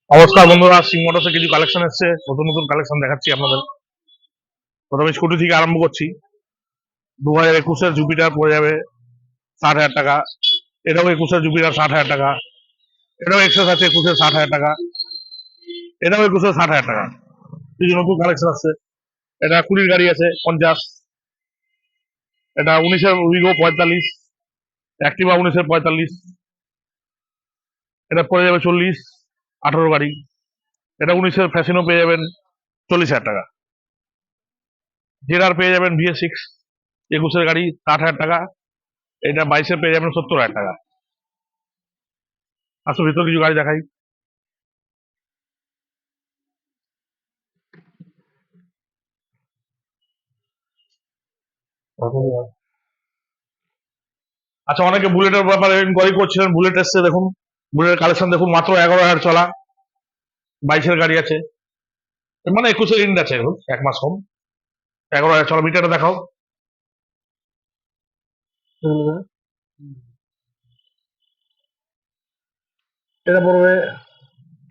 নমস্কার বন্ধুরা, সিং মোটরসে কিছু কালেকশন এসছে, নতুন নতুন কালেকশন দেখাচ্ছি আপনাদের। প্রথমে স্কুটি থেকে আরম্ভ করছি। 2021-এর জুপিটার পড়ে যাবে 60,000 টাকা। এটাও 21-এর জুপিটার 60,000 টাকা। এটাও এক্সেস আছে 21-এর 60,000 টাকা। এটাও 21-এর 60,000 টাকা। কিছু নতুন কালেকশন আসছে। এটা 20-র গাড়ি আছে 50। এটা 19-এর উইগো 45। অ্যাক্টিভা 19-এর 45। এটা পড়ে যাবে 40। 18 গাড়ি। এটা 19-এর ফ্যাসিনো পেয়ে যাবেন 40,000 টাকা। জেরার পেয়ে যাবেন VS6 21-এর গাড়ি 60,000 টাকা। এটা 22-এ পেয়ে যাবেন 70,000 টাকা। আসো ভিতর কিছু গাড়ি দেখাই। আচ্ছা, অনেকে বুলেটের ব্যাপারে ইনকোয়ারি করছিলেন। বুলেট এসছে, দেখুন বুলেটের কালেকশন দেখুন। মাত্র 11,000 চলা 22-এর গাড়ি আছে, মানে 21-এর ইন্ড আছে, এখন 1 মাস কম। 11,000 চলা। মিটারটা দেখাও। এটা পড়বে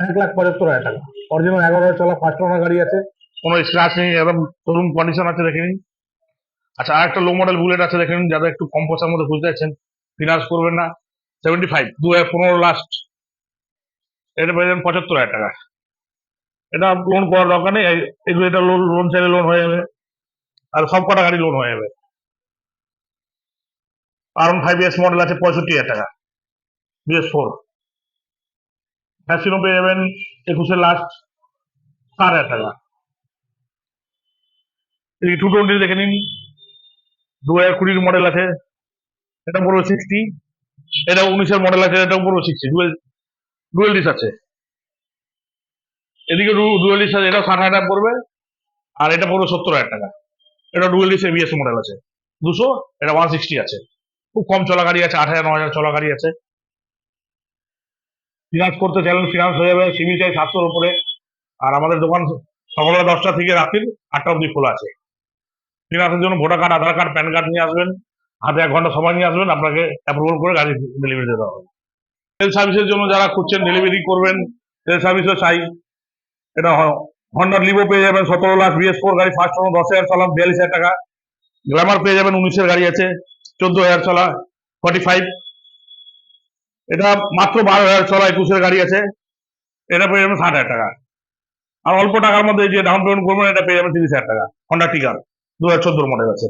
1,75,000 টাকা। অরিজিনাল 11,000 চলা 5 টনের গাড়ি আছে, কোনো স্ক্র্যাচ নেই, একদম শোরুম কন্ডিশন আছে, দেখে নিন। আচ্ছা, আর একটা লো মডেল বুলেট আছে, দেখে নিন। যাদের একটু কম পয়সার মধ্যে খুঁজতে চাইছেন, ফিনান্স করবেন না, 75 2015 লাস্ট। এটা পেয়ে যাবেন 75,000 টাকা। এটা লোন করার দরকার নেই, এগুলো এটা লোন লোন চাইলে লোন হয়ে যাবে, আর সব কটা গাড়ি লোন হয়ে যাবে। R15S মডেল আছে 65,000 টাকা। BS4 ফ্যাসিনো পেয়ে যাবেন 21-এর লাস্ট 60,000 টাকা। এই 220 দেখে নিন, 2020-র মডেল আছে, এটা পুরো 60। এটা 19-এর মডেল আছে, এটা পুরো 60। ডুয়েল ডিস আছে, এদিকে ডুয়েল ডিস আছে, এটা 60,000 পড়বে। আর এটা পুরো 70,000 টাকা। এটা ডুয়েল ডিস ABS মডেল আছে 200। এটা 160 আছে। খুব কম চলা গাড়ি আছে, 8,000 9,000 চলা গাড়ি আছে। ফিনান্স করতে চাইলেন ফিনান্স হয়ে যাবে, সিভিল চাই 700-র উপরে। আর আমাদের দোকান সকালবেলা 10টা থেকে রাত্রির 8টা অবধি খোলা আছে। ফিনান্সের জন্য ভোটার কার্ড, আধার কার্ড, প্যান কার্ড নিয়ে আসবেন, হাতে 1 ঘন্টা সময় নিয়ে আসবেন, আপনাকে অ্যাপ্রুভাল করে গাড়ি ডেলিভারি দেওয়া হবে। সেল সার্ভিসের জন্য যারা খুঁজছেন, ডেলিভারি করবেন, সেল সার্ভিসও চাই। এটা হন্ডা লিভো পেয়ে যাবেন 17 লাখ। BS4 গাড়ি, ফার্স্ট ওনার, 10,000 চলা 42,000 টাকা। গ্ল্যামার পেয়ে যাবেন 19-এর গাড়ি আছে 14,000 চলা 45। এটা মাত্র 12,000 চলা 21-এর গাড়ি আছে, এটা পেয়ে যাবেন 60,000 টাকা। আর অল্প টাকার মধ্যে যে ডাউন পেমেন্ট করবেন, এটা পেয়ে যাবেন 30,000 টাকা। হন্ডা টিগার 2014 মডেল আছে।